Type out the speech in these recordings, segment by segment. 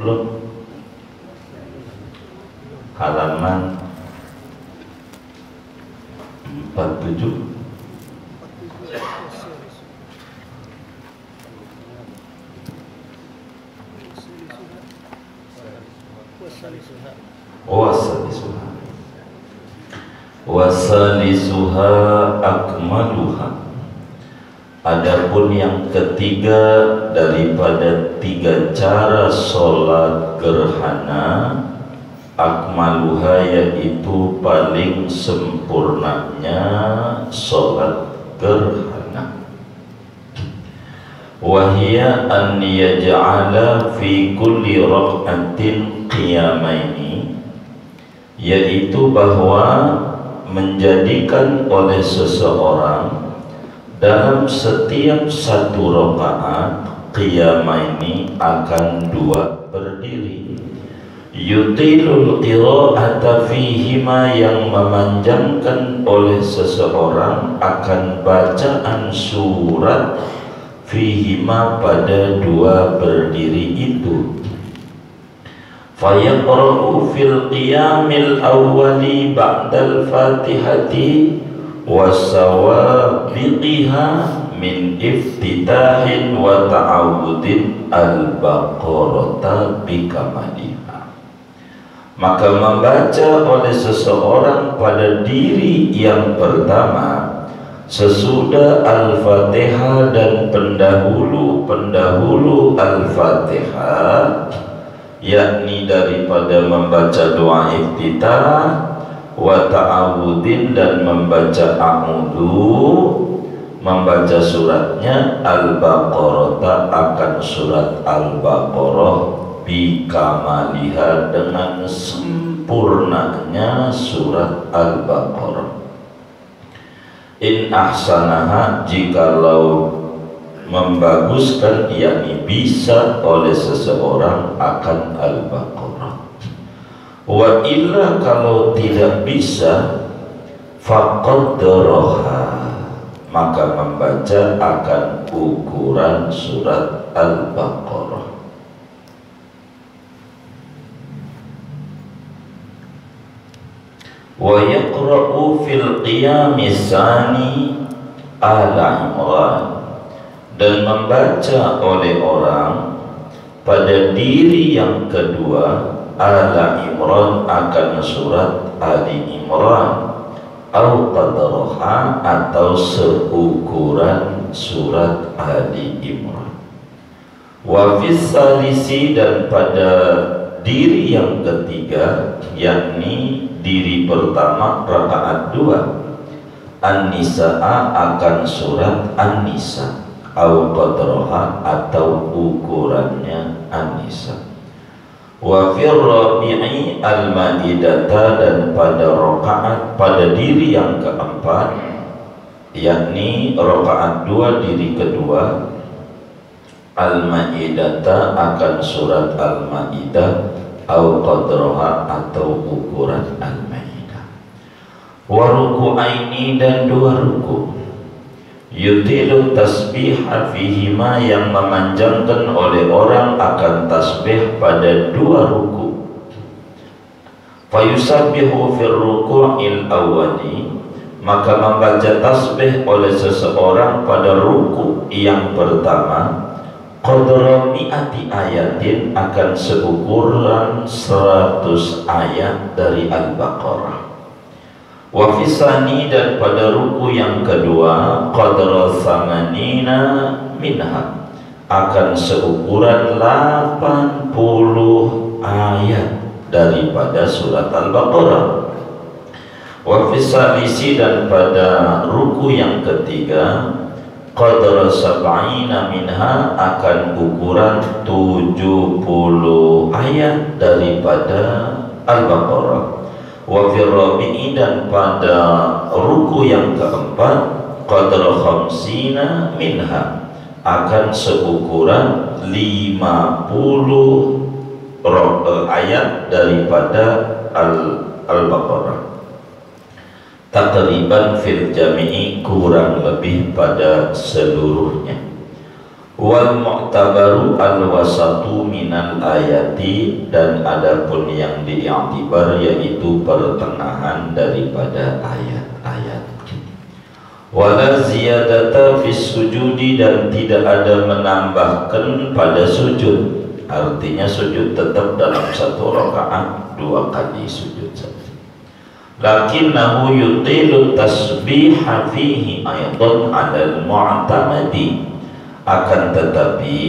Belum. Halaman 47. Wasalisuha akmaluha. Adapun yang ketiga daripada tiga cara sholat gerhana, akmaluha yaitu paling sempurnanya sholat gerhana. Wahia an yaj'ala fi kulli rak'atin qiyamaini, yaitu bahwa menjadikan oleh seseorang dalam setiap satu rakaat qiyamaini akan dua berdiri. Yutilul qira'ata fihima, yang memanjangkan oleh seseorang akan bacaan surat fihima pada dua berdiri itu. Fayaqra'u fil qiyamil awwali ba'dal fatihati wasawabiqiha min iftitahin wa ta'awudin al-baqarata bikamaliha. Maka membaca oleh seseorang pada diri yang pertama sesudah Al-Fatihah dan pendahulu Al-Fatihah, yakni daripada membaca doa iftitah, wa ta'awudin dan membaca a'udhu, membaca suratnya Al-Baqarah, akan surat Al-Baqarah bikamaliha, dengan sempurnanya surat Al-Baqarah. In ahsanaha, jikalau membaguskan, yakni bisa oleh seseorang akan Al-Baqarah. Wa illa, kalau tidak bisa, faqaddaraha, maka membaca akan ukuran surat Al-Baqarah. Wa yaqra'u fil qiyamis tsani Al-Imran, dan membaca oleh orang pada diri yang kedua Al-Imran, akan surat Ali Imran, au qadraha, atau seukuran surat Ali Imran. Wa fis salisi, dan pada diri yang ketiga, yakni diri pertama rakaat 2, An-Nisa'a, akan surat An-Nisa, au qadraha, atau ukurannya An-Nisa. Wa fir rabi'i Al-Maidah, dan pada rakaat pada diri yang keempat, yakni rakaat 2 diri kedua, Al-Maidah, akan surat Al-Maidah, au qadraha, atau ukuran Al-Maidah. Wa ruku'aini, dan dua ruku', yutilu tasbihah fihima, yang memanjangkan oleh orang akan tasbih pada dua ruku'. Fayusabbihu fir ruku'il awwali, maka membaca tasbih oleh seseorang pada ruku' yang pertama qadra mi'ati ayatin, akan seukuran 100 ayat dari Al-Baqarah. Wa fisani, dan pada ruku yang kedua qadra samanina minha, akan seukuran 80 ayat daripada surat Al-Baqarah. Wa fisalisi, dan pada ruku yang ketiga qadra sab'ina minha, akan ukuran 70 ayat daripada Al-Baqarah. Wa fir rabi'i, dan pada ruku yang keempat qadra khamsina minha, akan seukuran 50 ayat daripada Al-Baqarah. Takriban fil jami'i, kurang lebih pada seluruhnya. Wal mu'tabaru al-wasatu minal ayati, dan adapun yang diiktibar yaitu pertengahan daripada ayat-ayat. Wala ziyadata fis sujudi, dan tidak ada menambahkan pada sujud. Artinya sujud tetap dalam satu rakaat 2 kali sujud saja. Lakinnahu yutilu tasbiha fihi aydan 'alal mu'tamadi. Akan tetapi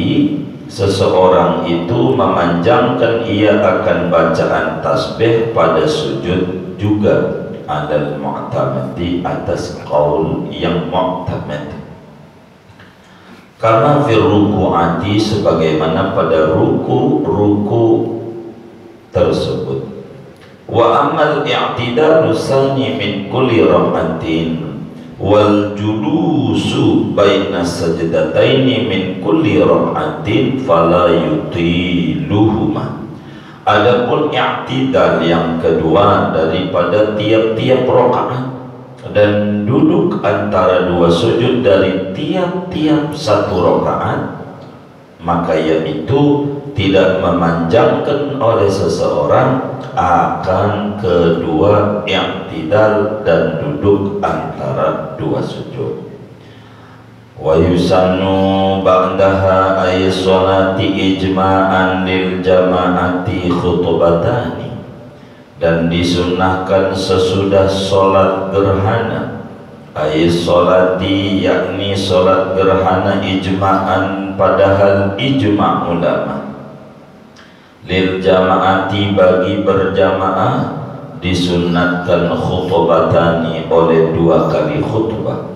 seseorang itu memanjangkan ia akan bacaan tasbih pada sujud juga, adal mu'tamadi, atas qaul yang mu'tamad. Karena fil ruku'ati, sebagaimana pada ruku tersebut. Wa amal i'tidalu sani min kulli rak'atin wal julusu baina sajdataini min kulli rak'atin fala yutiluhuma. Adapun i'tidal yang kedua daripada tiap-tiap rakaat dan duduk antara 2 sujud dari tiap-tiap 1 rakaat, maka yaitu tidak memanjangkan oleh seseorang akan kedua i'tidal dan duduk antara 2 sujud. Wa yusannu ba'daha ay sholati ijma'an lil jama'ati khutbatani, dan disunahkan sesudah sholat gerhana, ay sholati yakni sholat gerhana, ijma'an padahal ijma' ulama, lil jama'ati bagi berjamaah disunatkan khutbatani oleh 2 kali khutbah,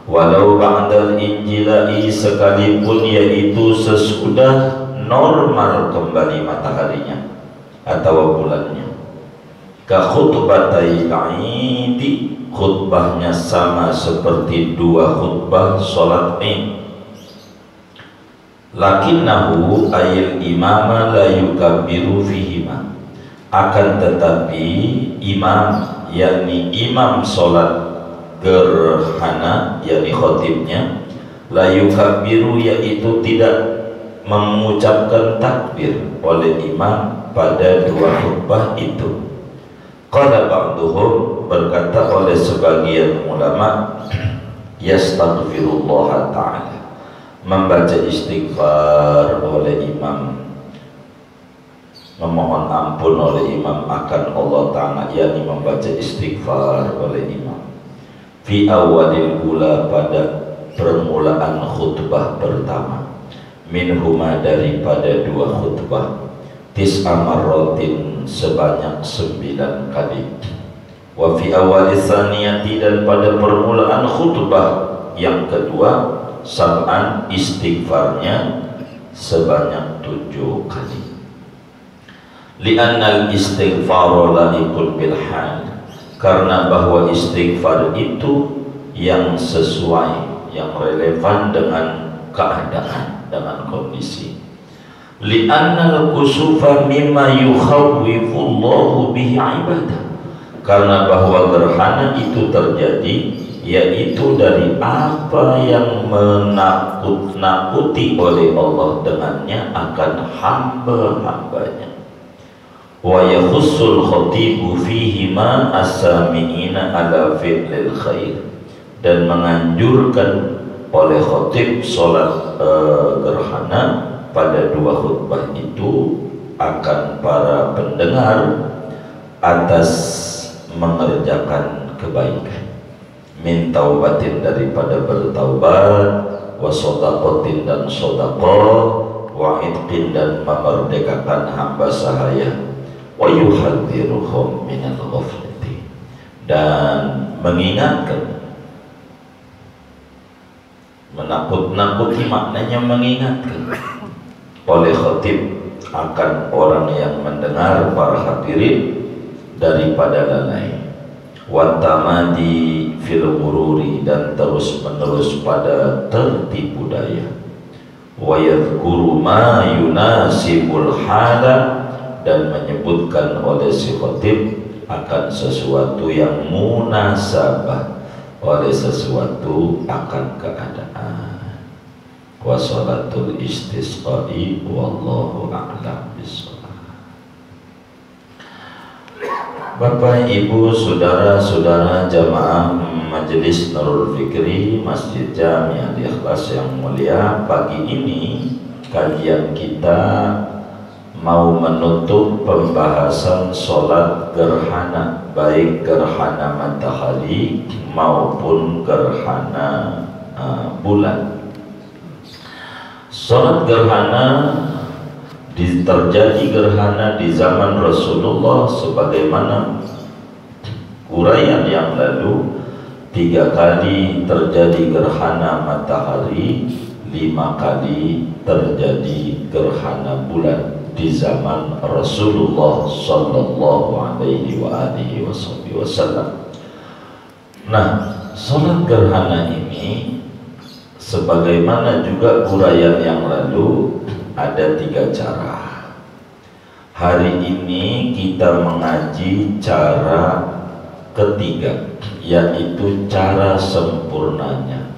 walau ba'dal injilai, sekalipun yaitu sesudah normal kembali mataharinya atau bulannya. Ka khutbatai Aidi, khutbahnya sama seperti 2 khutbah sholat Id. Lakinnahu ayil imama la yukabbiru fihima, akan tetapi imam yakni imam sholat gerhana yakni khotibnya, la yukabbiru yaitu tidak mengucapkan takbir oleh imam pada 2 khutbah itu. Qala ba'duhum, berkata oleh sebagian ulama, yastaghfirullah ta'ala, membaca istighfar oleh imam, memohon ampun oleh imam akan Allah Ta'ala, yakni membaca istighfar oleh imam fi awalil ula, pada permulaan khutbah pertama, minhuma daripada 2 khutbah, tis'a marratin sebanyak 9 kali, wa fi awalis saniyati, dan pada permulaan khutbah yang kedua, sab'an istighfarnya sebanyak 7 kali. Li'annal istighfar la'iqul bil hal, karena bahwa istighfar itu yang sesuai, yang relevan dengan keadaan, dengan kondisi. Li'annal kusufa mimma yukhawwifullahu bihi ibadah, karena bahwa gerhana itu terjadi yaitu dari apa yang menakut-nakuti oleh Allah dengannya akan hamba-hambanya. Wa yakhussul khatibu fihi ma as-sami'ina ala fi'lil khair, dan menganjurkan oleh khatib sholat gerhana pada 2 khutbah itu akan para pendengar atas mengerjakan kebaikan, min taubatin daripada bertaubat, wa shadaqatin dan shadaqah, wa idqin dan memerdekakan hamba sahaya, wa yuhadziruhum minal ghaflati, dan mengingatkan, menakut-nakuti maknanya mengingatkan oleh khatib akan orang yang mendengar, para hadirin, daripada lalai, watamadi fil ghururi, dan terus menerus pada tertipu daya, wa yadhkuru ma yunasibul hala, dan menyebutkan oleh si khatib akan sesuatu yang munasabah, oleh sesuatu akan keadaan. wa sholatul istisqa'i wallahu a'lam bishawab. Bapak, Ibu, saudara-saudara jamaah Majelis Nurul Fikri Masjid Jami Al-Ikhlas yang mulia, pagi ini kajian kita mau menutup pembahasan sholat gerhana, baik gerhana matahari maupun gerhana bulan. Sholat gerhana terjadi gerhana di zaman Rasulullah sebagaimana uraian yang lalu. 3 kali terjadi gerhana matahari, 5 kali terjadi gerhana bulan di zaman Rasulullah sallallahu alaihi wasallam. Nah, sholat gerhana ini sebagaimana juga uraian yang lalu ada 3 cara. Hari ini kita mengaji cara ketiga, yaitu cara sempurnanya.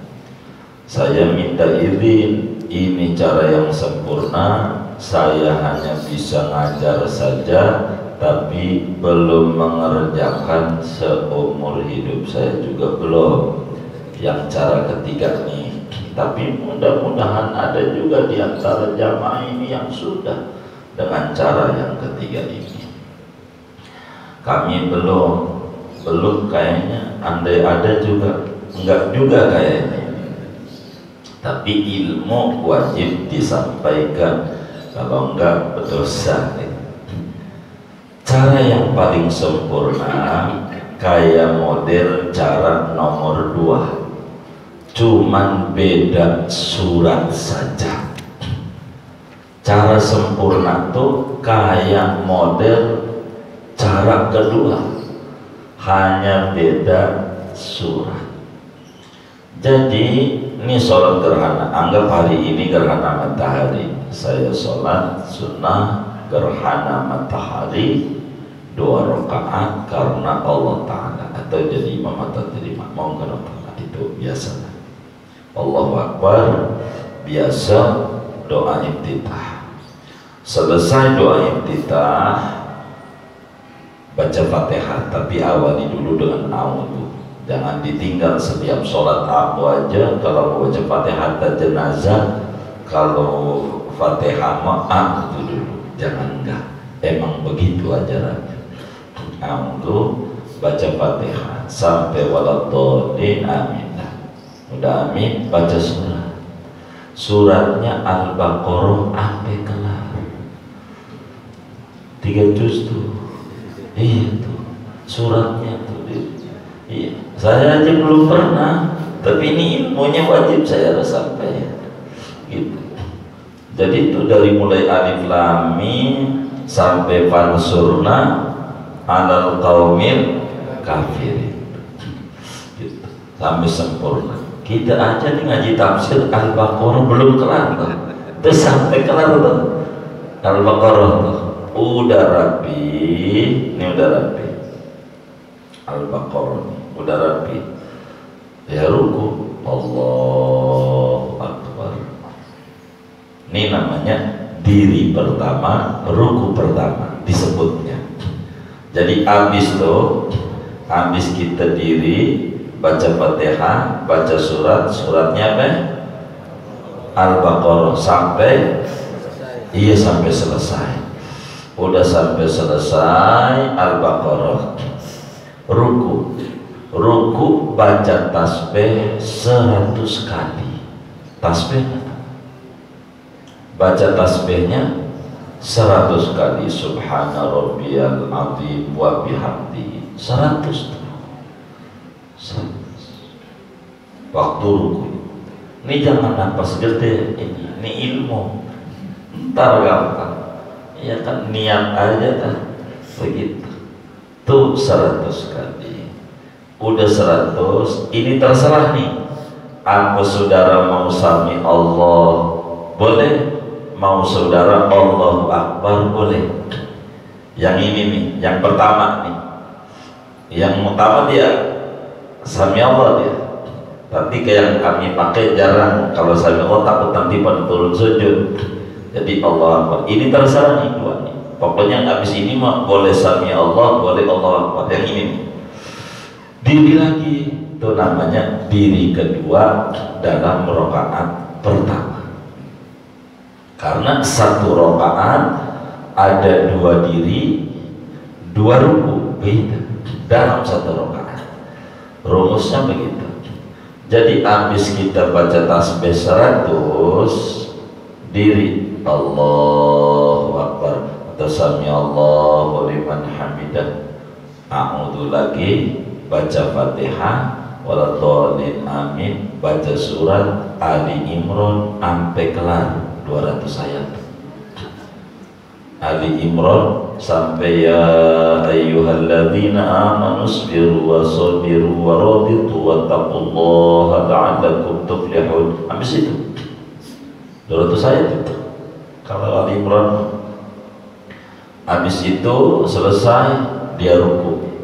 Saya minta izin, ini cara yang sempurna. Saya hanya bisa ngajar saja, tapi belum mengerjakan seumur hidup saya juga belum yang cara ketiga nih. Tapi mudah-mudahan ada juga di antara jamaah ini yang sudah dengan cara yang ketiga ini. Kami belum kayaknya, andai ada juga enggak juga kayaknya. Tapi ilmu wajib disampaikan, kalau enggak berdosa. Cara yang paling sempurna kayak model cara nomor 2, cuman beda surat saja. Cara sempurna tuh kayak model cara kedua, hanya beda surat. Jadi ini sholat gerhana, anggap hari ini gerhana matahari. Saya sholat sunnah gerhana matahari 2 rakaat karena Allah Ta'ala, atau jadi imam atau jadi makmum karena itu biasa. Allahu Akbar, biasa doa iftitah. Selesai doa iftitah baca Fatihah, tapi awali dulu dengan a'udzu. Jangan ditinggal setiap sholat aku aja. Kalau mau baca Fatihah jenazah, kalau Fatihah mah a'udzu dulu. Jangan, enggak. Emang begitu ajarannya. A'udzu, baca Fatihah sampai waladhdallin, amin. Udah amin, baca surat. Suratnya Al-Baqarah sampai kelar. 3 juz tuh. Iya tuh suratnya tuh. Iya, saya aja belum pernah, tapi ini ilmunya wajib saya harus sampai gitu. Jadi itu dari mulai alif lam mim sampai fansurna alal qaumil kafirin gitu, sampai sempurna. Kita aja nih ngaji tafsir Al-Baqarah belum kelar tuh. Terus sampai kelar tuh Al-Baqarah tuh. Udah rapi, ini udah rapi. Al-Baqarah udah rapi. Ya ruku, Allahu Akbar. Ini namanya diri pertama, ruku pertama disebutnya. Jadi habis kita diri, baca Fatihah, baca suratnya apa? Al-Baqarah sampai selesai. Udah sampai selesai Al-Baqarah, ruku baca tasbih 100 kali. Tasbih baca tasbihnya 100 kali. Subhana rabbiyal azim wa bihamdihi 100. Waktu ruku. Ini jangan nafas gede, ini ilmu. Ntar gampang. Ya kan, niat aja kan begitu. Tuh 100 kali. Udah 100, ini terserah nih. Apa saudara mau sami Allah boleh, mau saudara Allahu Akbar boleh. Yang ini nih, yang pertama nih. Yang pertama dia sami Allah dia. Tapi kayak yang kami pakai jarang. Kalau sami Allah takut nanti pada turun sujud. Jadi Allah Akbar. Ini terserah nih dua nih. Pokoknya habis ini mah boleh sami Allah, boleh Allah Akbar. Yang ini nih. Diri lagi, itu namanya diri kedua dalam rakaat pertama. Karena satu rakaat ada dua diri, dua ruku, beda dalam satu rakaat. Rumusnya begitu. Jadi habis kita baca tasbih 100, diri Allahu Akbar atau sami Allahu liman hamidah, a'udzu lagi, baca Fatihah, waladhdallin amin, baca surat Ali Imran sampai kelar 200 ayat. Ali Imran sampai ya ayyuhalladzina amanu sabiru wa sabiru wa raditu wattaqullaha la'allakum tuflihun. Habis itu 200 ayat itu. Kalau Ali Imran habis itu selesai dia ruku.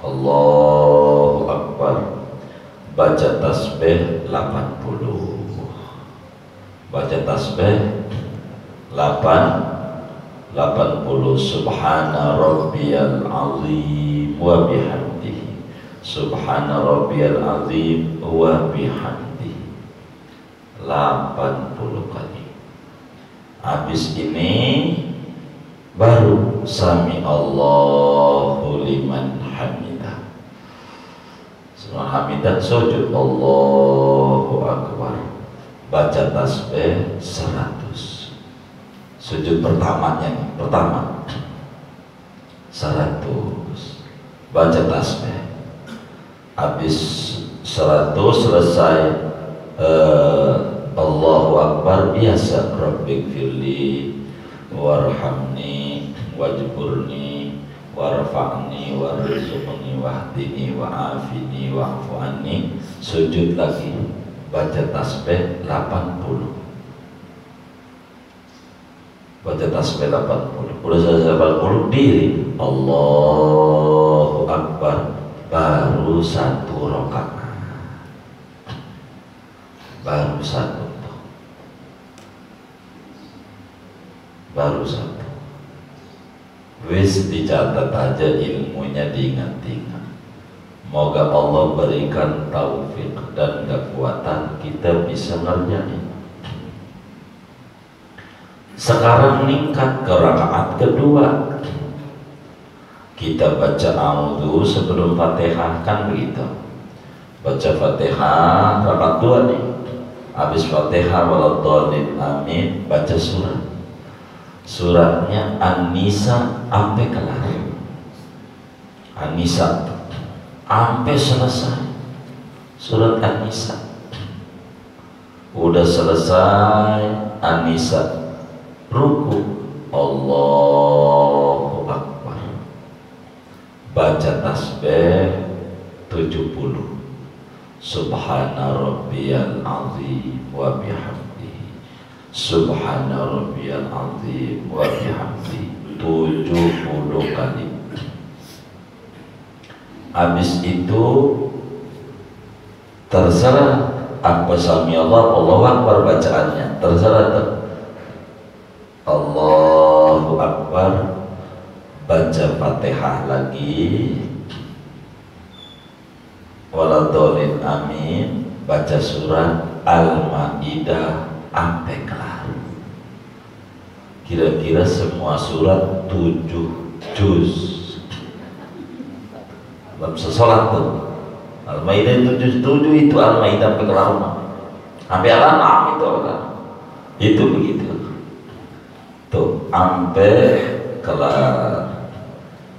Allahu Akbar, baca tasbih 80, baca tasbih 80, subhana rabbiyal azim wa bihamdihi, subhana rabbiyal azim wa bihamdihi, 80 kali. Habis ini baru sami Allahu liman hamidah. Semua hamidah sujud Allahu Akbar, baca tasbih 100. Sujud pertamanya nih, pertama 100, baca tasbih. Habis 100 selesai Allahu Akbar, biasa Rabbik firli warhamni wajburni warfa'ni warzuqni wahdini wa'afini wa'fu anni. Sujud lagi, baca tasbih 80, baca tasbih 80. Udah selesai 80, diri Allahu Akbar, baru 1 rakaat, baru 1, baru 1. Wis dicatat aja ilmunya, diingat-ingat. Moga Allah berikan taufik dan kekuatan kita bisa ngerjain. Sekarang meningkat ke rakaat kedua, kita baca a'udzu sebelum Fatihah, kan begitu. Baca Fatihah rakaat 2 nih. Habis Fatihah waladhdallin amin, baca surat. Suratnya An-Nisa sampai kelar. An-Nisa sampai selesai. Surat An-Nisa. Udah selesai An-Nisa, ruku Allahu Akbar, baca tasbih 70, subhana rabbiyal azim wa bihamdihi, subhana rabbiyal azim wa bihamdihi, 70 kali. Habis itu terserah apa sami Allah, Allahu Akbar bacaannya, terserah tuh. Allahu Akbar, baca Fatihah lagi, waladhdallin amin, baca surat Al-Maidah sampai kelar. Kira-kira semua surat 7 juz. Dalam sesolat tuh Al-Maidah 7 itu Al-Maidah sampai kelar, sampai Al-An'am itu begitu tuh, sampai kelar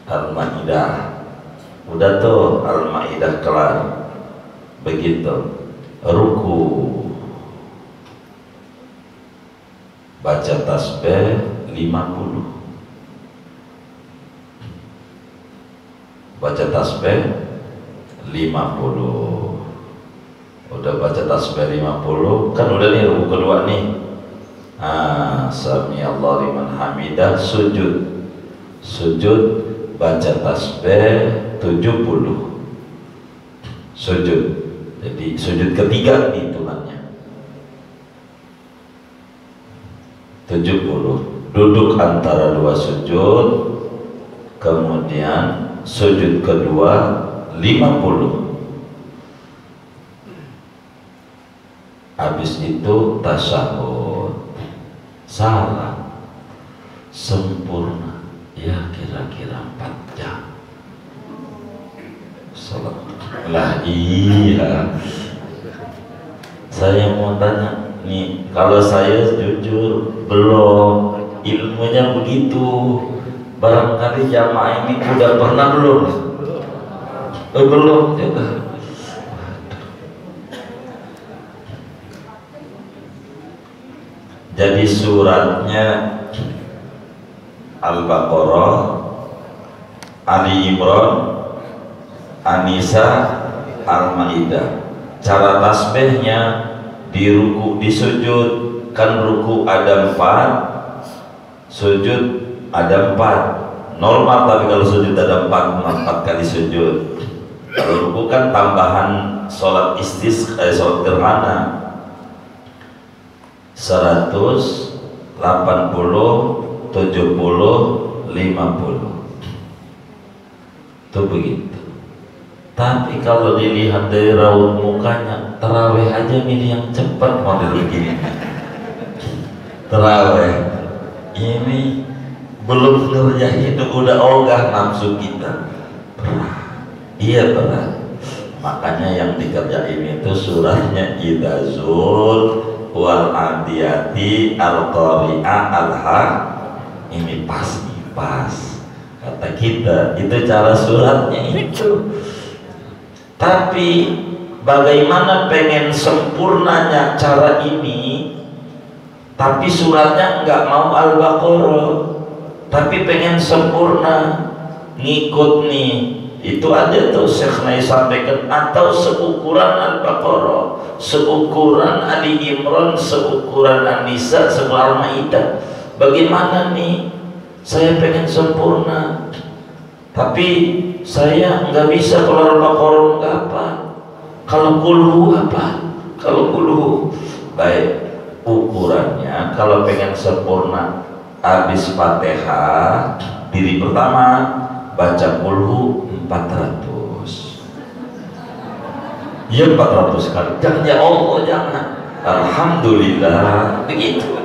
Al-Maidah. Udah tuh Al-Maidah kelar, begitu ruku, baca tasbih 50, baca tasbih 50. Udah baca tasbih 50, kan udah nih ruku kedua nih. Sami Allah liman hamidah, sujud, baca tasbih 70, sujud Jadi sujud ketiga hitungannya 70. Duduk antara dua sujud, kemudian sujud kedua 50. Habis itu tasyahud. Salam sempurna ya kira-kira 4 jam. Salam. Lah iya. Saya mau tanya nih, kalau saya jujur belum ilmunya begitu. Barangkali jamaah ini udah pernah belum? Belum. Jadi suratnya Al-Baqarah, Ali Imran, An-Nisa, Al-Maidah. Cara tasbihnya di ruku, di sujud, kan ruku ada 4, sujud ada 4. Normal, tapi kalau sujud ada 4 kali sujud. Kalau ruku kan tambahan sholat sholat gerhana 100, 80, 70, 50. Itu begitu. Tapi kalau dilihat dari raut mukanya, terawih aja milih yang cepat model begini. Terawih ini belum ngerjain itu udah ogah nafsu kita. Berat. Iya berat. Makanya yang dikerjain itu suratnya Idazul wal adiyati al-qari'ah al-ha. Ini pas nih, pas. Kata kita itu cara suratnya itu. Tapi bagaimana pengen sempurnanya cara ini, tapi suratnya nggak mau Al-Baqarah, tapi pengen sempurna, ngikut nih. Itu aja tuh Syekh Nai sampaikan, atau seukuran Al-Baqarah, seukuran Ali Imran, seukuran An-Nisa, seukuran Al-Maidah. Bagaimana nih? Saya pengen sempurna, tapi saya nggak bisa kalau Al-Baqarah nggak apa. Kalau kulhu apa? Kalau kulhu baik ukurannya. Kalau pengen sempurna, habis Fatihah diri pertama baca kulhu 400. Ya 400 kali. Jangan ya Allah, jangan. Alhamdulillah begitu.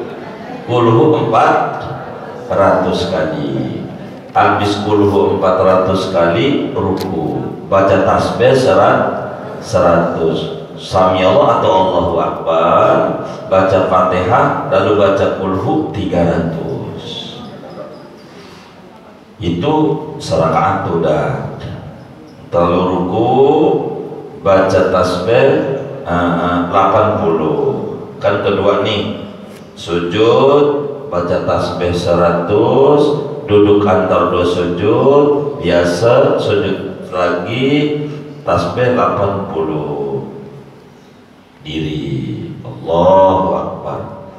Kulhu 400 kali. Habis kulhu 400 kali ruku, baca tasbih 100, Sami Allah atau Allahu Akbar, baca Fatihah, lalu baca kulhu 300. Itu serakaat udah. Lalu ruku, baca tasbih 80. Kan kedua nih, sujud, baca tasbih 100, duduk antar dua sujud biasa, sujud lagi tasbih 80, diri Allahu Akbar,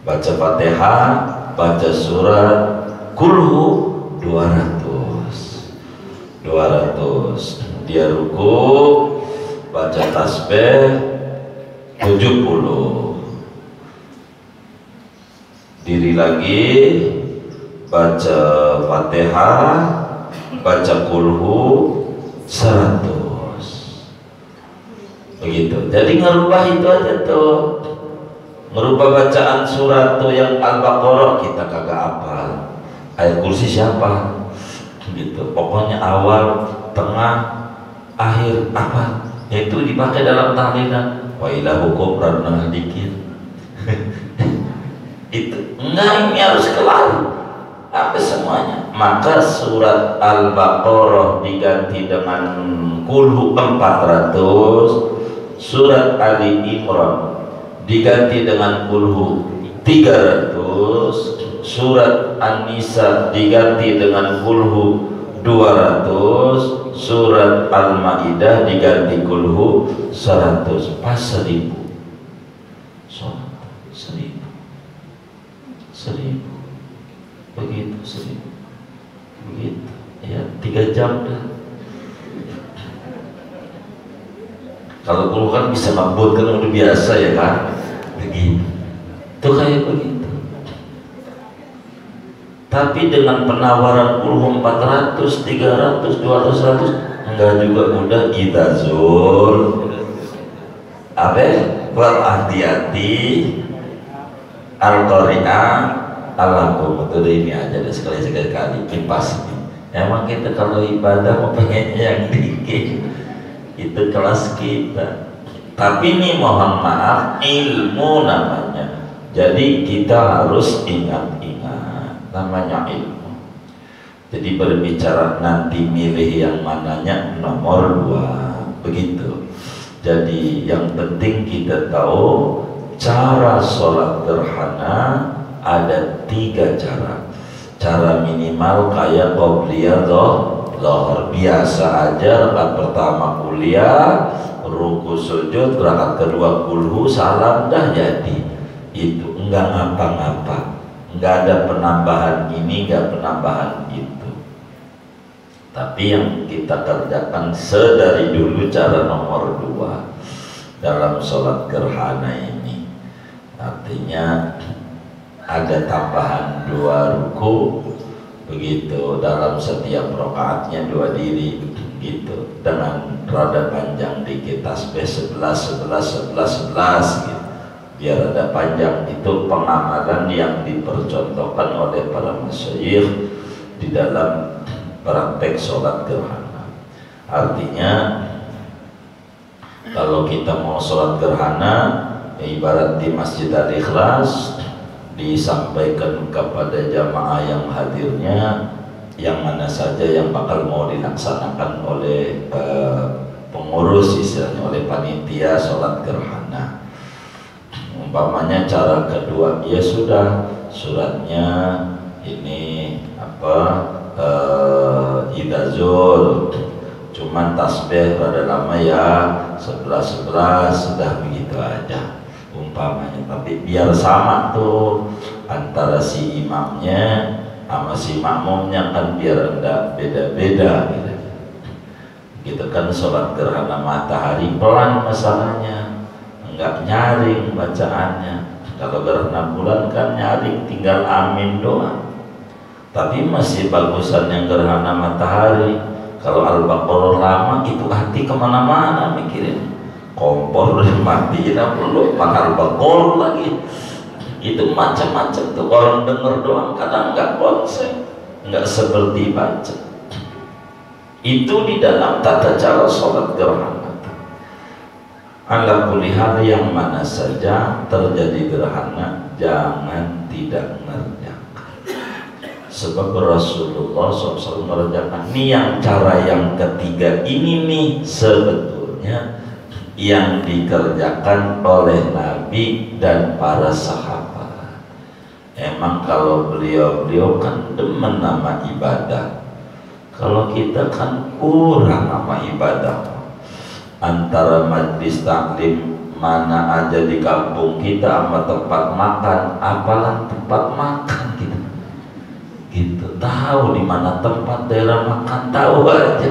baca Fatihah, baca surat kulhu 200, dia ruku, baca tasbih 70, diri lagi, baca Fatihah, baca kulhu 100. Begitu. Jadi ngerubah itu aja tuh. Ngerubah bacaan surat tuh yang Al-Baqarah kita kagak hafal. Ayat kursi siapa? Gitu. Pokoknya awal, tengah, akhir apa? Itu dipakai dalam tahlilan. Wa ilahukum ranah dikit. Itu enggak, ini harus kelar. Apa semuanya. Maka surat Al-Baqarah diganti dengan kulhu 400, surat Ali Imran diganti dengan kulhu 300, surat An-Nisa diganti dengan kulhu 200, surat Al-Maidah diganti kulhu 100, pas 1000. Sholat 1000 begitu, 1000 begitu ya, 3 jam dah. Kalau kulhu kan bisa ngebut kan udah biasa ya kan, begitu. Itu kayak begitu. Tapi dengan penawaran kulhu 400, 300, 200, 100 enggak juga mudah. Idazul apa? Wal hati-hati Al-Qari'ah Al-Lakum. Itu ini aja deh, sekali-sekali kipas. Emang kita kalau ibadah mau pengennya yang dikit, itu kelas kita. Tapi ini mohon maaf, ilmu namanya. Jadi kita harus ingat-ingat namanya ilmu. Jadi berbicara nanti milih yang mananya nomor 2, begitu. Jadi yang penting kita tahu cara sholat gerhana ada 3 cara. Cara minimal kayak qobliyah lohor biasa aja, rakaat pertama kuliah, ruku sujud, rakaat kedua kulhu, salam, dah jadi. Itu enggak ngapa-ngapa, enggak ada penambahan ini, enggak penambahan itu. Tapi yang kita kerjakan sedari dulu cara nomor 2 dalam sholat gerhana ini, artinya ada tambahan 2 ruku, begitu, dalam setiap rakaatnya 2 diri, gitu, dengan rada panjang dikit, tasbih 11 11 11 11 gitu, biar ada panjang. Itu pengamalan yang dipercontohkan oleh para masyayikh di dalam praktek sholat gerhana. Artinya kalau kita mau sholat gerhana, ibarat di Masjid Al-Ikhlas, disampaikan kepada jamaah yang hadirnya, yang mana saja yang bakal mau dilaksanakan oleh pengurus, istilahnya oleh panitia sholat gerhana. Umpamanya cara kedua, ya sudah, suratnya ini apa, idazul, cuman tasbih rada lama ya, 11 11, sudah begitu aja umpamanya. Tapi biar sama tuh antara si imamnya sama si makmumnya, kan biar enggak beda-beda gitu. Gitu kan sholat gerhana matahari pelan masalahnya, enggak nyaring bacaannya. Kalau gerhana bulan kan nyaring, tinggal amin doang. Tapi masih bagusan yang gerhana matahari. Kalau Al-Baqarah lama itu hati kemana-mana mikirin, kompor udah dimatiin belum, makan Al-Baqarah lagi. Itu macam-macam tuh, orang denger doang kadang nggak konsen, nggak seperti baca. Itu di dalam tata cara sholat gerhana. Ala kulli hal, yang mana saja terjadi gerhana jangan tidak mengerjakan. Sebab Rasulullah SAW mengerjakan. Ini yang cara yang ketiga ini nih sebetulnya yang dikerjakan oleh Nabi dan para sahabat. Emang kalau beliau kan demen nama ibadah, kalau kita kan kurang nama ibadah. Antara majlis taklim mana aja di kampung kita sama tempat makan, apalah tempat makan kita gitu, tahu di mana tempat daerah makan tahu aja.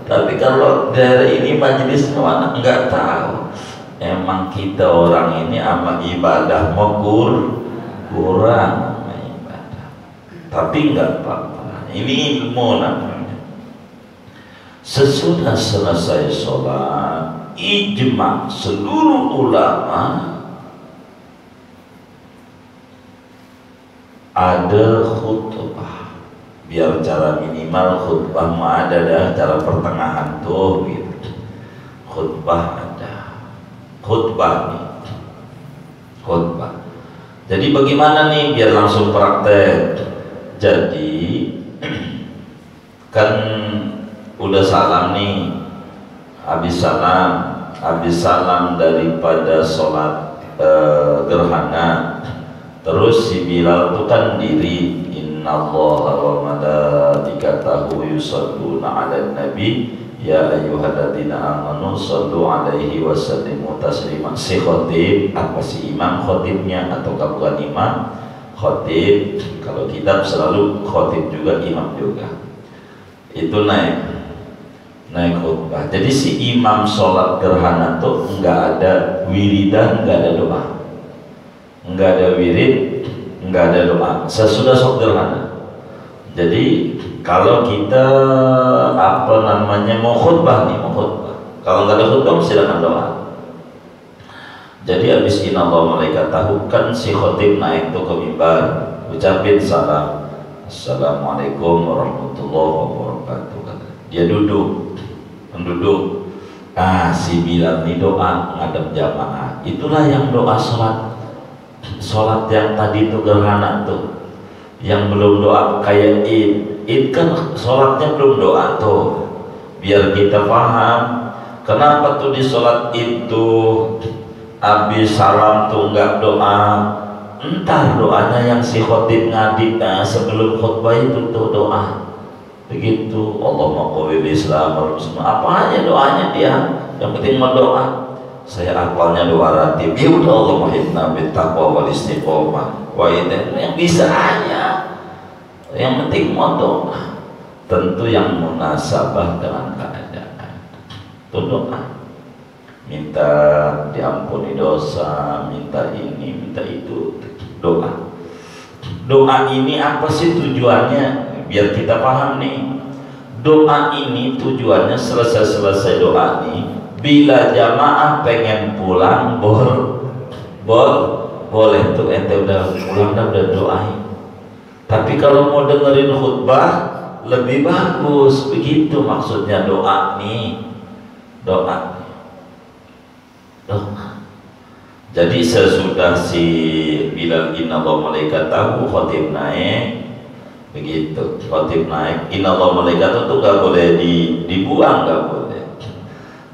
Tapi kalau daerah ini majelis mana enggak tahu. Emang kita orang ini sama ibadah mau kurang sama ibadah. Tapi enggak apa-apa, ini ilmu namanya. Sesudah selesai sholat, ijma seluruh ulama ada khutbah. Biar cara minimal khutbah mah ada dah, cara pertengahan tuh gitu. Khutbah ada, khutbah nih, khutbah. Jadi bagaimana nih biar langsung praktek? Jadi kan udah salam nih, habis salam daripada sholat gerhana. Terus si Bilal itu kan diri, innallaha wa malaikatahu yusholluna 'alan nabi ya ayyuhalladzina amanu shollu 'alaihi wa sallimu taslima. Si khotib, apa si imam khotibnya atau bukan imam khotib, kalau kitab selalu khotib juga imam juga, itu naik naik khutbah. Jadi si imam sholat gerhana tuh nggak ada wiridan, nggak ada doa, nggak ada wirid, nggak ada doa sesudah sholat gerhana. Jadi kalau kita apa namanya mau khutbah nih, mau khutbah, kalau nggak ada khutbah silakan doa. Jadi habis inallahu malaikatahu kan si khotib naik tuh ke mimbar, ucapin salam, assalamualaikum warahmatullahi wabarakatuh. Dia duduk, menduduk. Si Bilal ini doa ngadep jamaah. Itulah yang doa sholat yang tadi itu gerhana tuh, yang belum doa kayak id kan sholatnya belum doa tuh. Biar kita paham kenapa tuh di sholat itu habis salam tuh enggak doa. Entar doanya yang si khotib ngadip sebelum khutbah itu tuh doa begitu. Allahumma qawwil Islam wal muslimin, apa aja doanya dia, yang penting mau doa. Saya hafalnya doa ratib, ya udah Allahumma hidna bit taqwa wal istiqomah wa itu yang bisa aja, yang penting mau doa. Tentu yang munasabah dengan keadaan itu doa, minta diampuni dosa, minta ini, minta itu, doa. Doa ini apa sih tujuannya? Biar kita paham nih, doa ini tujuannya selesai doa nih, bila jamaah pengen pulang boleh tuh ente udah pulang udah doain. Tapi kalau mau dengerin khutbah lebih bagus, begitu maksudnya doa nih, doa. Jadi sesudah si Bilal inallahu malaikatahu khotib naik, begitu khotib naik inallahu malaikatahu tuh gak boleh dibuang, gak boleh.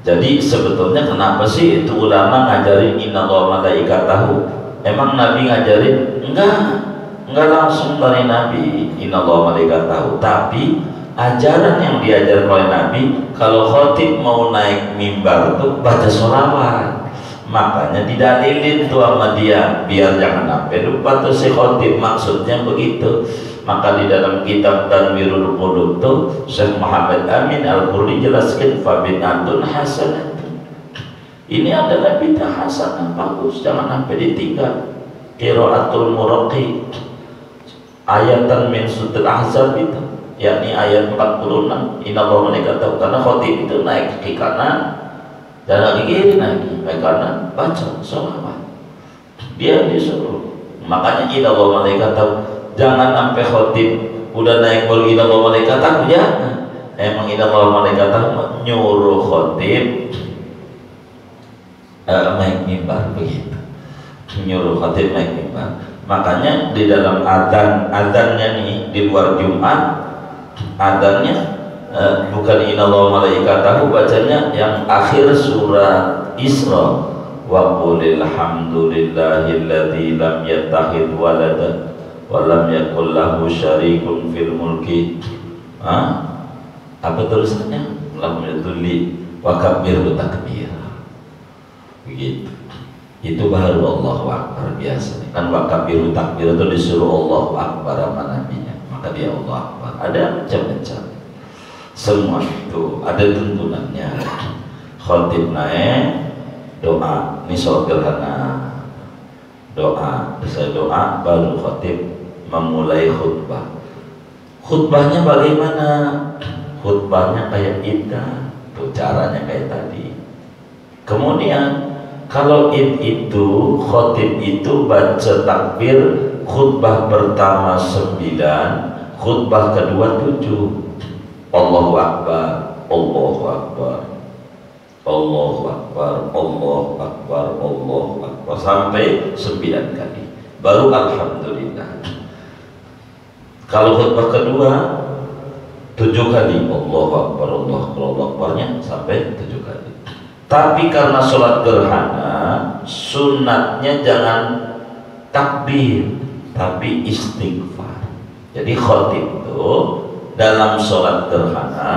Jadi sebetulnya kenapa sih itu ulama ngajarin inallahu malaikatahu? Emang Nabi ngajarin? Enggak langsung dari Nabi inallahu malaikatahu, tapi ajaran yang diajarkan oleh Nabi kalau khotib mau naik mimbar tuh baca sholawat. Makanya didalilin tuh sama dia biar jangan sampai lupa tuh si khotib, maksudnya begitu. Maka di dalam kitab Tanwirul Qulub tuh Syekh Muhammad Amin Al-Qurni jelaskan fabinatun hasanatun, ini adalah bid'ah hasanah, bagus, jangan sampai ditinggal. Qiraatul muraqi ayatan min surat Ahzab itu, yakni ayat 46 inallahu malaikatahu, karena khotib itu naik ke kanan dan lagi kiri, naik ke kanan baca sholawat, dia disuruh. Makanya inallahu malaikatahu, jangan sampai khotib udah naik baru inallahu malaikatahu, jangan. Emang inallahu malaikatahu nyuruh khotib naik mimbar, begitu, nyuruh khotib naik mimbar. Makanya di dalam adanya nih di luar Jumat, adanya bukan inallahu malaikatahu, bacanya yang akhir surat Isra, wa qulil hamdulillahilladzi lam yattakhidh walada wa lam yakul lahu syarikun fil mulki. Apa tulisannya? Lam yadulli wa kabbirhu takbira, begitu. Itu baru Allahu Akbar biasa kan. Wa kabbirhu takbira itu disuruh Allahu Akbar sama nabinya, maka dia Allahu Akbar. Ada macam-macam, semua itu ada tuntunannya. Khotib naik doa, ini sholat gerhana, doa, selesai doa baru khotib memulai khutbah. Khutbahnya bagaimana? Khutbahnya kayak kita tuh, caranya kayak tadi. Kemudian kalau itu khotib itu baca takbir, khutbah pertama 9, khutbah kedua 7. Allahu Akbar, Allahu Akbar, Allahu Akbar, Allahu Akbar, Allahu Akbar sampai 9 kali. Baru Alhamdulillah. Kalau khutbah kedua 7 kali Allahu Akbar, Allahu Akbar, Allahu Akbarnya sampai 7 kali. Tapi karena sholat gerhana sunatnya jangan takbir tapi istighfar. Jadi khotib itu dalam sholat gerhana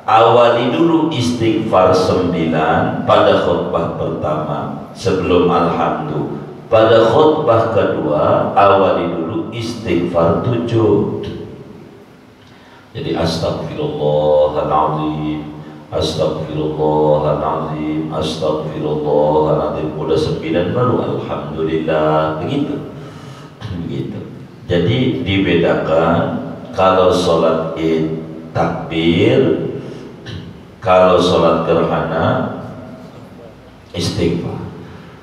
awali dulu istighfar 9 pada khutbah pertama sebelum alhamdulillah. Pada khutbah kedua awali dulu istighfar 7. Jadi astagfirullahaladzim, Astagfirullahaladzim, astagfirullahaladzim. Udah 9 baru alhamdulillah. Begitu. Jadi dibedakan, kalau sholat id takbir, kalau sholat gerhana istighfar.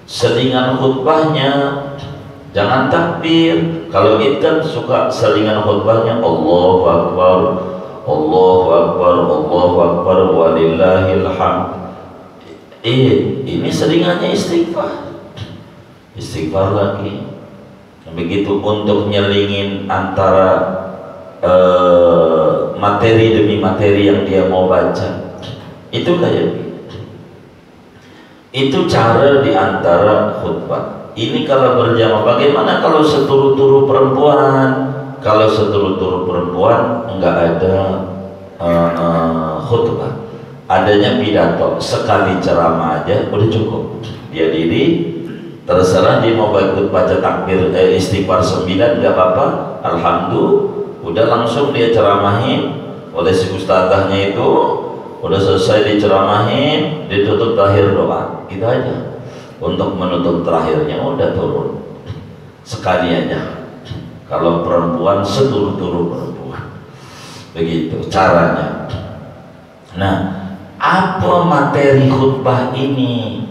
Selingan khutbahnya jangan takbir. Kalau id kan suka selingan khutbahnya Allahu Akbar, Allahu Akbar, Allahu Akbar, walillahil hamd. Ini selingannya istighfar. Istighfar lagi. Begitu untuk nyelingin antara materi demi materi yang dia mau baca. Itu kayak itu cara diantara khutbah. Ini kalau berjamaah. Bagaimana kalau seturu-turu perempuan? Kalau seturu-turu perempuan enggak ada khutbah, adanya pidato, sekali ceramah aja udah cukup. Dia diri, terserah dia mau baca takbir istighfar 9 enggak apa-apa, alhamdulillah, udah langsung dia ceramahin oleh si ustazahnya itu. Udah selesai diceramahin, ditutup terakhir doa, gitu aja. Untuk menutup terakhirnya udah turun sekali aja. Kalau perempuan seturu-turu perempuan, begitu caranya. Nah, apa materi khutbah ini?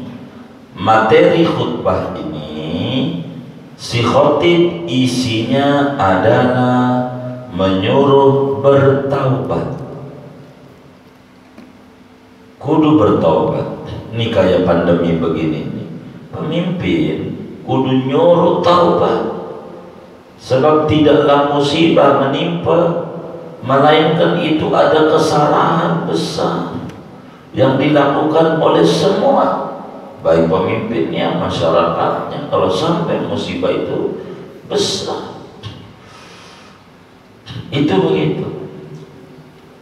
Materi khutbah ini, si khotib isinya adalah menyuruh bertaubat. Kudu bertaubat. Ini kayak pandemi begini nih. Pemimpin kudu nyuruh taubat. Sebab tidaklah musibah menimpa, melainkan itu ada kesalahan besar yang dilakukan oleh semua, baik pemimpinnya, masyarakatnya. Kalau sampai musibah itu besar, itu begitu.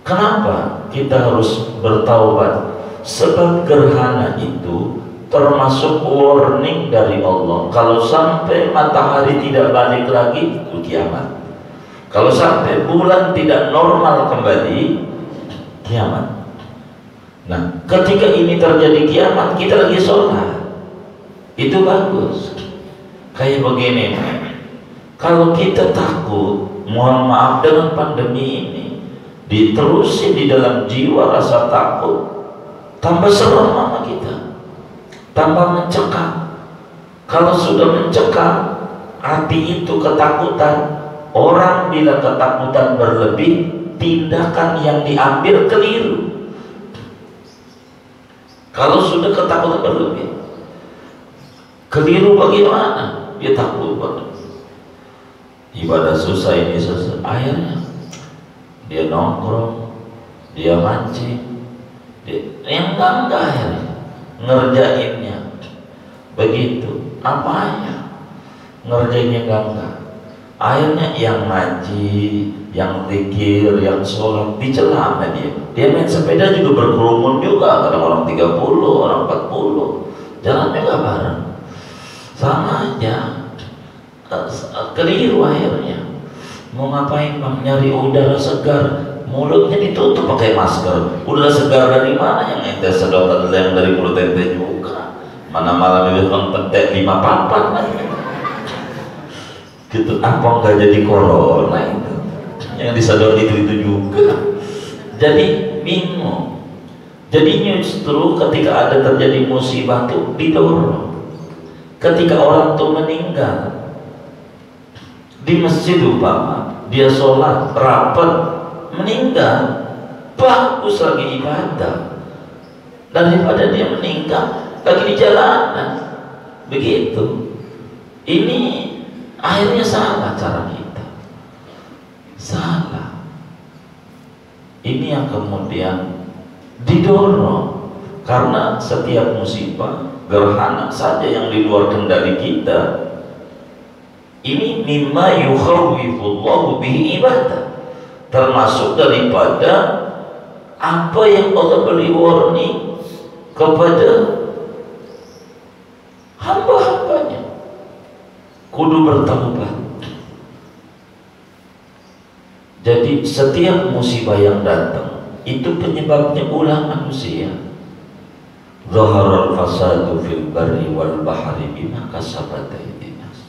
Kenapa kita harus bertaubat? Sebab gerhana itu termasuk warning dari Allah. Kalau sampai matahari tidak balik lagi, itu kiamat. Kalau sampai bulan tidak normal kembali, kiamat. Nah, ketika ini terjadi kiamat, kita lagi sholat, itu bagus. Kayak begini, kalau kita takut, mohon maaf, dengan pandemi ini diterusin di dalam jiwa rasa takut, tambah serem sama kita, tambah mencekam. Kalau sudah mencekam, hati itu ketakutan. Orang bila ketakutan berlebih, tindakan yang diambil keliru. Kalau sudah ketakutan berlebih, keliru bagaimana? Dia takut banget. Ibadah susah ini susah, akhirnya dia nongkrong, dia mancing, yang enggak ngerjainnya begitu, apanya ngerjainnya enggak. Akhirnya yang ngaji, yang zikir, yang sholat dicela sama dia. Dia main sepeda juga berkerumun juga, kadang orang 30, orang 40, jalan juga bareng, sama aja, keliru akhirnya. Mau ngapain bang? Nyari udara segar, mulutnya ditutup pakai masker. Udara segar dari mana? Yang ente sedotan yang dari mulut ente juga. Mana malam itu kan petek 5 papat gitu. Apa nggak jadi corona itu? Yang disedot itu juga. Jadi bingung. Jadi justru ketika ada terjadi musibah tuh didorong. Ketika orang tuh meninggal di masjid umpama, dia sholat rapat, meninggal, bagus lagi ibadah daripada dia meninggal lagi di jalanan begitu. Ini akhirnya salah cara kita, salah. Ini yang kemudian didorong, karena setiap musibah, gerhana saja yang di luar kendali kita, ini mimma yukhawwifullahu bihi ibadah, termasuk daripada apa yang Allah beri warning kepada hamba-hambanya. Kudu bertaubat. Jadi setiap musibah yang datang, itu penyebabnya ulah manusia. Zaharal fasadu fil barri wal bahri bima kasabat aydin nas.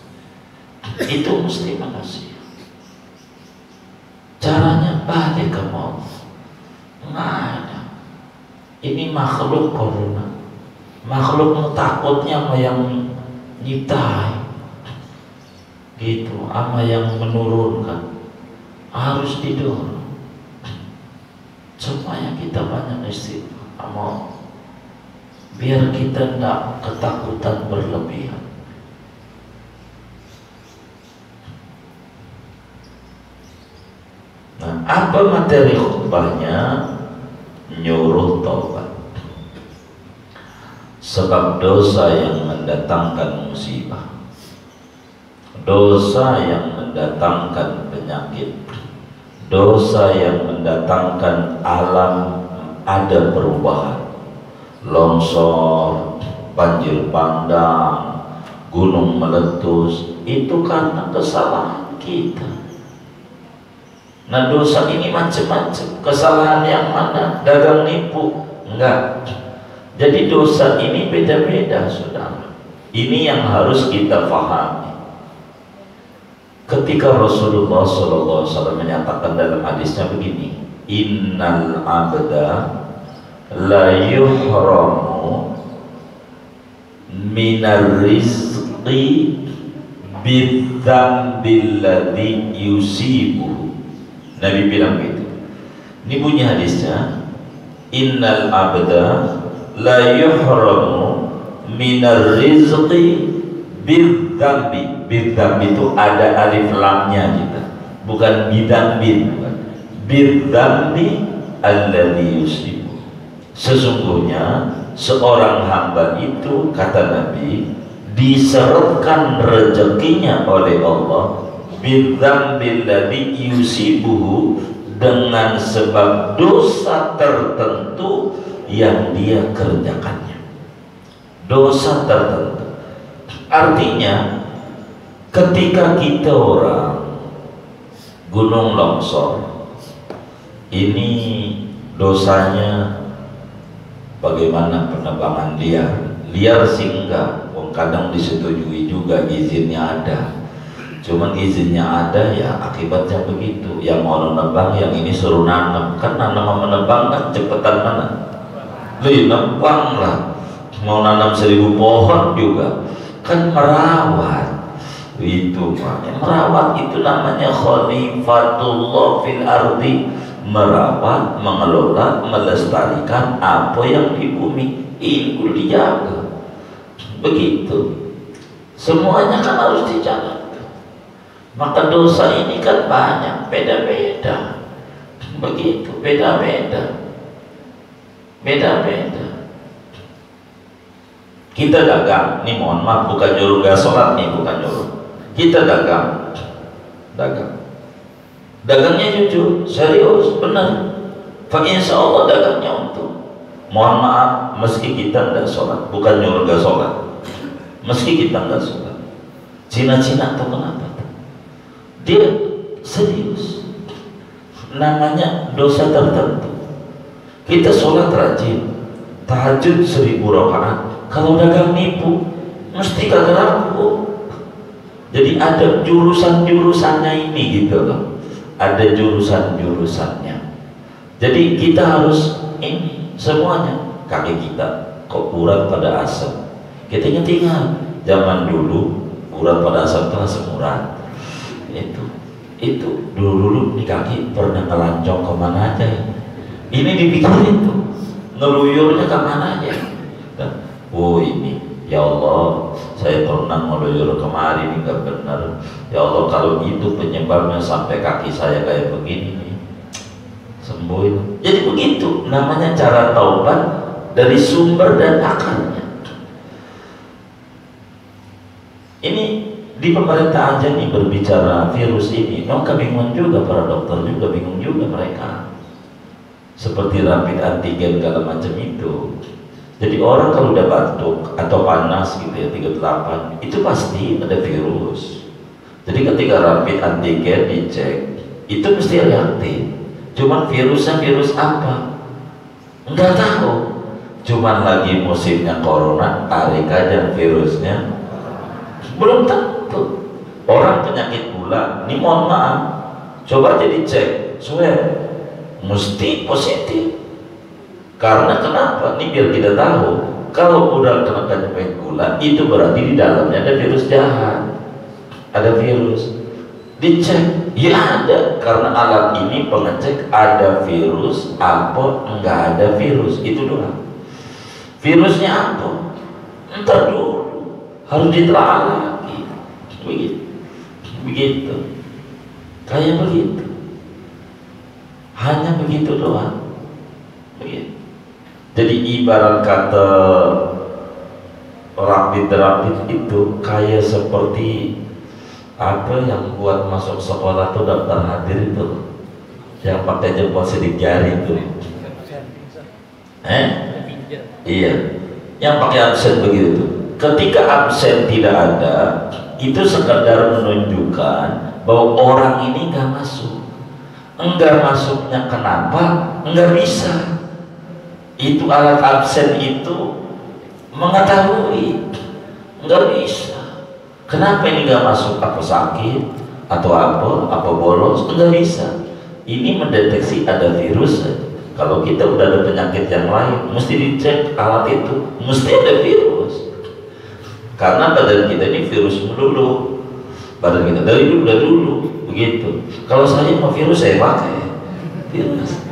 Itu mesti manusia. Caranya balik ke Allah. Nggak ada. Ini makhluk corona. Makhluk takutnya sama yang nyiptain. Gitu, sama yang menurunkan. Harus didorong. Supaya kita banyak istighfar. Biar kita tidak ketakutan berlebihan. Nah, apa materi khutbahnya? Nyuruh taubat. Sebab dosa yang mendatangkan musibah, dosa yang mendatangkan penyakit, dosa yang mendatangkan alam ada perubahan, longsor, banjir bandang, gunung meletus, itu karena kesalahan kita. Nah, dosa ini macam-macam. Kesalahan yang mana? Dagang nipu? Enggak. Jadi dosa ini beda-beda, saudara. Ini yang harus kita pahami. Ketika Rasulullah SAW menyatakan dalam hadisnya begini, innal abda la yuhramu minar rizqi bidzambil ladzi yusibuhu. Nabi bilang gitu. Ini bunyi hadisnya, innal abda la yuhramu minar rizqi bidzambi. Bidzambi itu ada alif lamnya kita, bukan bidambin, bukan. Bidzambi alladzi yusibuhu. Sesungguhnya seorang hamba itu, kata Nabi, diseretkan rezekinya oleh Allah bidzambil ladzi yusibuhu, dengan sebab dosa tertentu yang dia kerjakannya. Dosa tertentu. Artinya ketika kita orang gunung longsor, ini dosanya bagaimana penebangan liar sih enggak, kadang disetujui juga, izinnya ada, cuman izinnya ada ya akibatnya begitu. Yang mau menebang, yang ini suruh nanam, kan nanam sama menebang kan cepetan mana? Nebang lah, mau nanam 1000 pohon juga kan merawat. Itu merawat itu namanya khalifatullah fil ardi. Merawat, mengelola, melestarikan apa yang di bumi ini dijaga. Begitu. Semuanya kan harus dijaga. Maka dosa ini kan banyak, beda-beda. Begitu, beda-beda. Beda-beda. Kita dagang, nih mohon maaf, bukan nyuruh gak sholat nih, bukan nyuruh. Kita dagang. Dagangnya jujur, serius, benar. Insya Allah dagangnya untung. Mohon maaf, meski kita tidak sholat, bukan nyuruh gak sholat, meski kita nggak sholat, Cina-Cina atau kenapa? Dia serius. Namanya dosa tertentu. Kita sholat rajin, tahajud 1000 rakaat. Kalau dagang nipu, mesti kagak laku. Jadi ada jurusan-jurusannya ini gitu loh. Ada jurusan-jurusannya. Jadi kita harus ini semuanya. Kaki kita kok urat pada asam. Kita ingat zaman dulu urat pada asam itu asam urat. Itu dulu di kaki pernah ngelancong kemana aja ya. Ini dipikirin tuh, ngeluyurnya kemana aja. Oh ini, ya Allah, saya pernah ngeluyur kemarin, nggak benar. Ya Allah, kalau itu penyebabnya sampai kaki saya kayak begini nih, sembuhin. Jadi begitu namanya cara taubat, dari sumber dan akarnya. Ini di pemerintah aja nih berbicara virus ini, mereka bingung juga, para dokter juga bingung juga mereka. Seperti rapid antigen segala macam itu. Jadi orang kalau udah batuk atau panas gitu ya 38, itu pasti ada virus. Jadi ketika rapid antigen dicek, itu mesti reaktif. Cuman virusnya virus apa? Enggak tahu. Cuman lagi musimnya corona, tarik aja virusnya. Belum tentu. Orang penyakit gula, ini mohon maaf, coba aja dicek, swab, mesti positif. Karena kenapa? Ini biar kita tahu, kalau udah kena penyakit gula, itu berarti di dalamnya ada virus jahat, ada virus. Dicek, ya ada, karena alat ini pengecek ada virus apa enggak ada virus, itu doang. Virusnya apa? Ntar dulu, harus ditelaah lagi. Begitu, kayak begitu, hanya begitu doang. Begitu. Jadi ibarat kata rapid itu kayak seperti apa yang buat masuk sekolah tuh daftar hadir itu, yang pakai jempol sidik jari itu. Iya, yang pakai absen begitu. Ketika absen tidak ada, itu sekadar menunjukkan bahwa orang ini nggak masuk. Enggak masuknya kenapa? Enggak bisa. Itu alat absen itu mengetahui enggak bisa. Kenapa ini nggak masuk? Apa sakit atau apa bolos? Enggak bisa. Ini mendeteksi ada virus. Kalau kita udah ada penyakit yang lain, mesti dicek alat itu, mesti ada virus. Karena badan kita ini virus melulu, badan kita dari dulu begitu. Kalau saya mau virus saya pakai virus.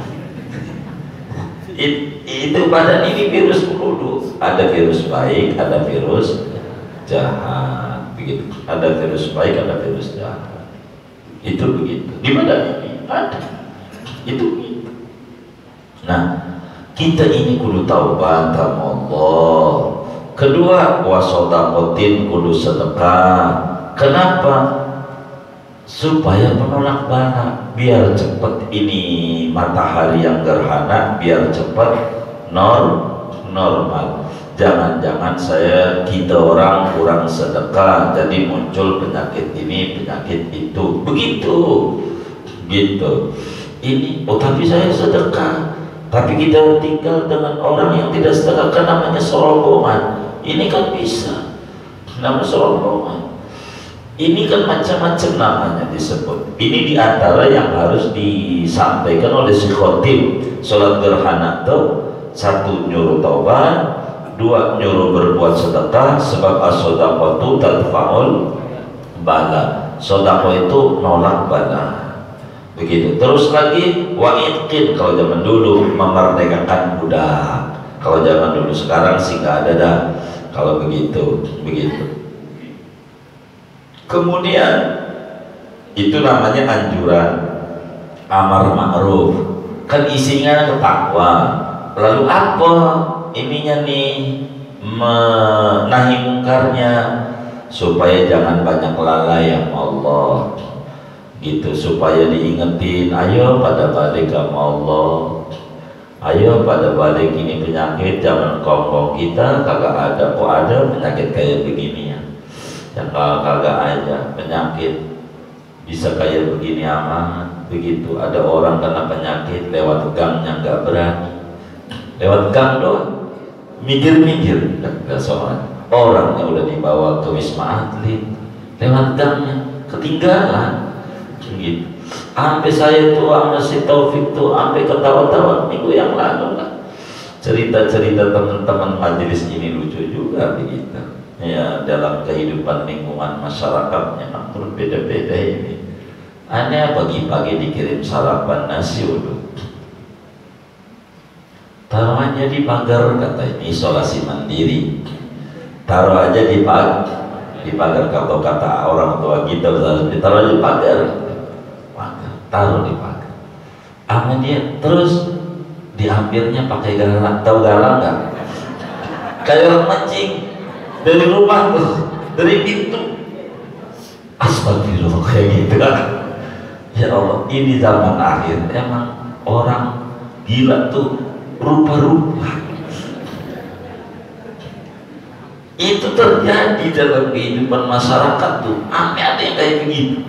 Itu badan ini virus melulu. Ada virus baik, ada virus jahat, begitu. Ada virus baik, ada virus jahat. Itu begitu. Di badan ini ada. Itu begitu. Nah, kita ini kudu taubat sama Allah. Kedua, wasodaqotin, kudu sedekah. Kenapa? Supaya menolak bala, biar cepat ini matahari yang gerhana, biar cepat normal. Jangan-jangan kita orang kurang sedekah, jadi muncul penyakit ini, penyakit itu, begitu. Gitu. Ini, tapi saya sedekah. Tapi kita tinggal dengan orang yang tidak sedekah, kan namanya serombongan. Ini kan bisa, namanya serombongan. Ini kan macam-macam namanya disebut. Ini diantara yang harus disampaikan oleh si khotib. Sholat gerhana itu, satu nyuruh taubat, dua nyuruh berbuat sedekah, sebab as-sodaqatu tadfa'ul bala. Sodaqah itu nolak bala. Begitu. Terus lagi wa'idqin, kalau zaman dulu memerdekakan budak. Kalau zaman dulu, sekarang sih nggak ada dah. Kalau begitu. Kemudian itu namanya anjuran amar ma'ruf, kan isinya takwa. Lalu apa ininya nih, menahi mungkarnya, supaya jangan banyak lalai sama Allah gitu, supaya diingetin, ayo pada balik sama Allah, ayo pada balik. Ini penyakit zaman kongkong kita kagak ada, kok ada penyakit kayak begini ya, yang kagak aja penyakit bisa kayak begini aman. Begitu, ada orang kena penyakit lewat gangnya nggak berani, lewat gang doang minggir nggak sholat. Orangnya udah dibawa ke Wisma Atlet, lewat gangnya ketinggalan gitu. Sampai saya tuh sama si Taufik tuh sampai ketawa-tawa minggu yang lalu lah, cerita-cerita teman-teman majelis ini lucu juga begitu ya. Dalam kehidupan lingkungan masyarakatnya kan berbeda-beda ini. Aneh, pagi-pagi dikirim sarapan nasi uduk, taruh aja di pagar, kata ini isolasi mandiri, taruh aja di pagar, kalau kata orang tua kita ditaruh di pagar, taruh di pagar. Ama dia terus diambilnya pakai galang. Tahu galang nggak? Kayak mancing dari rumah tuh, dari pintu. Astagfirullah, kayak gitu kan. Ya Allah, ini zaman akhir. Emang orang gila tuh rupa-rupa. Itu terjadi dalam kehidupan masyarakat tuh. Aneh ada yang kayak begitu.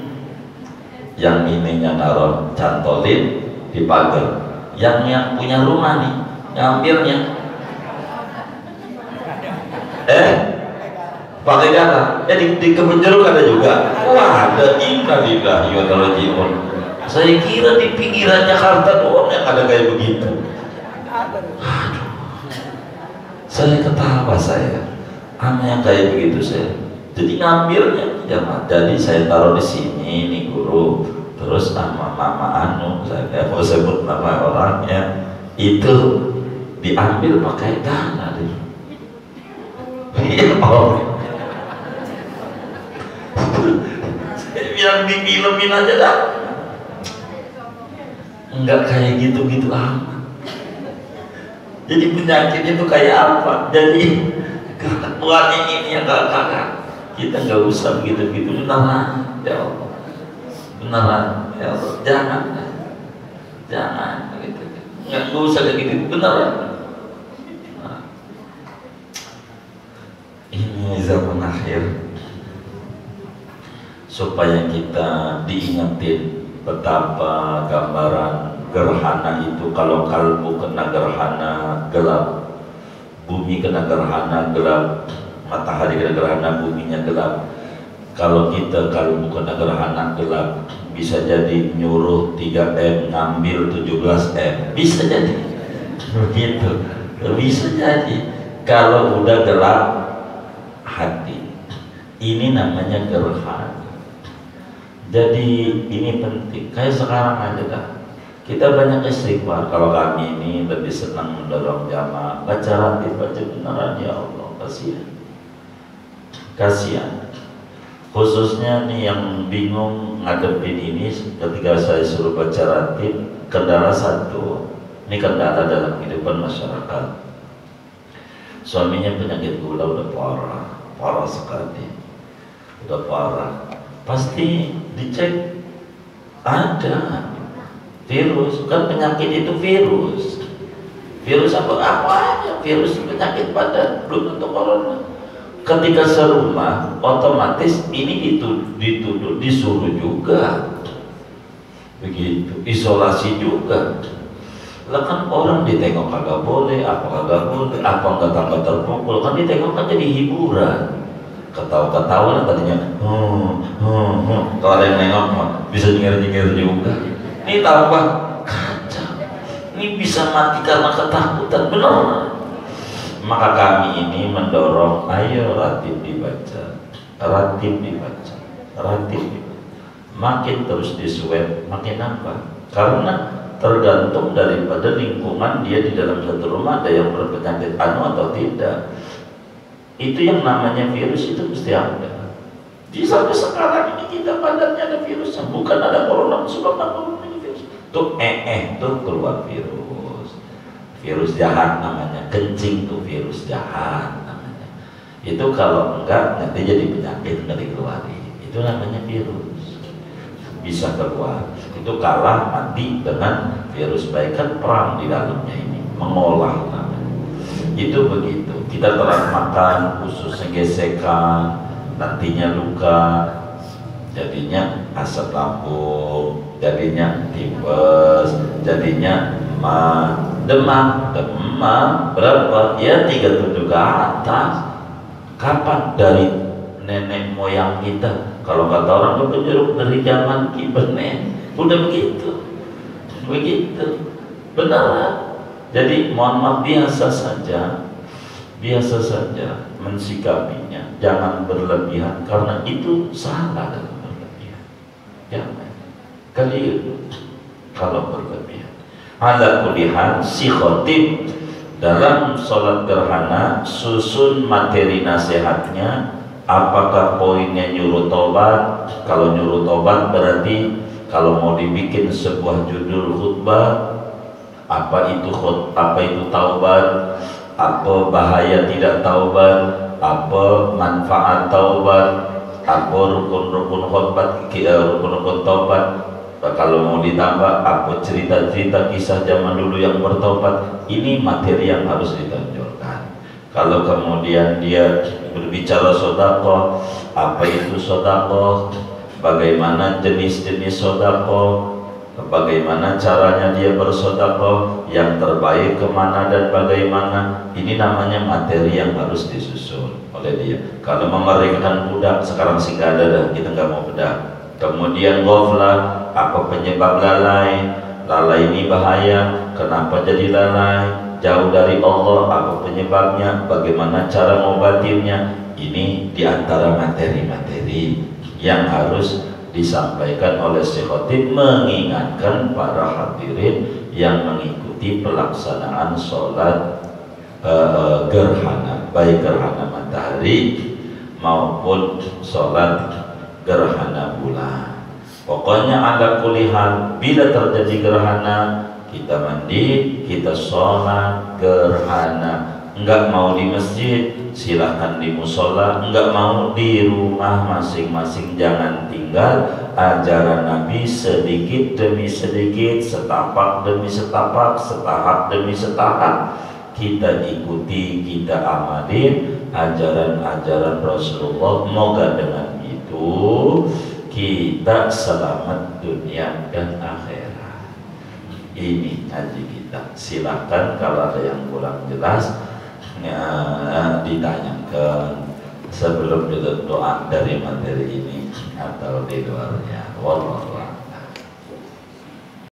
Yang ininya naruh cantolin, di pagar. Yang punya rumah nih ngambilnya pakai kata di kebun jeruk ada juga. Wah, ada. Innalillahi wa inna ilaihi raji'un. Saya kira di pinggiran Jakarta doang yang ada kayak begitu. Aduh, saya ketawa saya sama yang kayak begitu saya. Jadi ngambilnya jamaah. Jadi saya taruh di sini nih guru. Terus nama mama anu, saya mau sebut nama orangnya, itu diambil pakai dana deh. Ya Allah. Saya bilang difilmin aja dah. Enggak kayak gitu-gitu amat. Jadi penyakit itu kayak apa? Jadi buatnya ini yang kakak. Kita nggak usah begitu-gitu, beneran ya Allah. Beneran ya Allah, jangan gitu. Nggak usah kayak gitu, beneran. Nah, ini zaman akhir, supaya kita diingetin betapa gambaran gerhana itu. Kalau kalbu kena gerhana gelap, bumi kena gerhana gelap, matahari kena gerhana, buminya gelap. Kalau kita kalbu kena gerhana gelap, bisa jadi nyuruh 3M ngambil 17M, bisa jadi begitu, bisa jadi. Kalau udah gelap hati, ini namanya gerhana. Jadi ini penting. Kayak sekarang aja dah, kita banyak istighfar. Kalau kami ini lebih senang mendorong jamaah baca ratib, baca beneran ya Allah. Kasihan khususnya nih yang bingung ngadepin ini. Ketika saya suruh baca ratib, kendala satu, ini kendala dalam kehidupan masyarakat. Suaminya penyakit gula udah parah sekali, udah parah. Pasti dicek ada virus, kan penyakit itu virus apa aja, virus penyakit padan, belum tentu corona. Ketika serumah, otomatis ini dituduh, disuruh juga begitu, isolasi juga. Lah kan orang ditengok kagak boleh, apa enggak tambah terpukul, kan ditengok kan jadi hiburan. Ketawa-ketawa tadinya, kalau ada yang nengok bisa nyengir-nyengir juga. Ini tambah kacau, ini bisa mati karena ketakutan, benar. Maka kami ini mendorong, ayo ratib dibaca. Makin terus disweb, makin nambah. Karena tergantung daripada lingkungan dia di dalam satu rumah, ada yang berpenyakit anu atau tidak. Itu yang namanya virus itu mesti ada. Di sampai sekarang ini kita padannya ada virusnya, bukan ada corona, sebab apa virus. Tuh tuh keluar virus jahat namanya, kencing tuh virus jahat namanya. Itu kalau enggak nanti jadi penyakit, enggak dikeluarin. Itu namanya virus, bisa keluar. Itu kalah mati dengan virus baik, kan perang di dalamnya ini, mengolah namanya. Itu begitu. Kita telah makan, khususnya gesekan, nantinya luka, jadinya asam lambung, jadinya tipes, jadinya demam berapa? Ya 37 ke atas. Kapan? Dari nenek moyang kita. Kalau kata orang penjeruk dari zaman kibernet, udah begitu, benar. Jadi mohon maaf, biasa saja mensikapinya, jangan berlebihan, karena itu salah dalam berlebihan. Jangan keliru kalau berlebihan. Ala kulihan si khotib dalam sholat gerhana susun materi nasihatnya. Apakah poinnya nyuruh tobat? Kalau nyuruh tobat berarti kalau mau dibikin sebuah judul khutbah, apa itu taubat, apa bahaya tidak taubat, apa manfaat taubat, apa rukun-rukun khutbah, rukun-rukun taubat. Kalau mau ditambah apa cerita-cerita kisah zaman dulu yang bertobat. Ini materi yang harus ditonjolkan. Kalau kemudian dia berbicara sedekah, apa itu sedekah, bagaimana jenis-jenis sedekah, bagaimana caranya dia bersedekah, yang terbaik kemana dan bagaimana. Ini namanya materi yang harus disusun oleh dia. Kalau memerdekakan budak, sekarang sih nggak ada dah, kita nggak mau bedah. Kemudian ghaflah, apa penyebab lalai? Lalai ini bahaya, kenapa jadi lalai? Jauh dari Allah, apa penyebabnya? Bagaimana cara ngobatinnya? Ini diantara materi-materi yang harus disampaikan oleh Syekh Khatib, mengingatkan para hadirin yang mengikuti pelaksanaan sholat gerhana, baik gerhana matahari maupun sholat gerhana bulan. Pokoknya ada kulihan, bila terjadi gerhana kita mandi, kita sholat gerhana. Enggak mau di masjid, silahkan di musola. Enggak mau di rumah masing-masing. Jangan tinggal ajaran Nabi sedikit demi sedikit, setapak demi setapak, setahap demi setahap. Kita ikuti, kita amalin ajaran-ajaran Rasulullah. Moga dengan itu kita selamat dunia dan akhirat. Ini ngaji kita. Silahkan kalau ada yang kurang jelas ditanyakan sebelum doa dari materi ini atau di luarnya. Wallahu a'lam.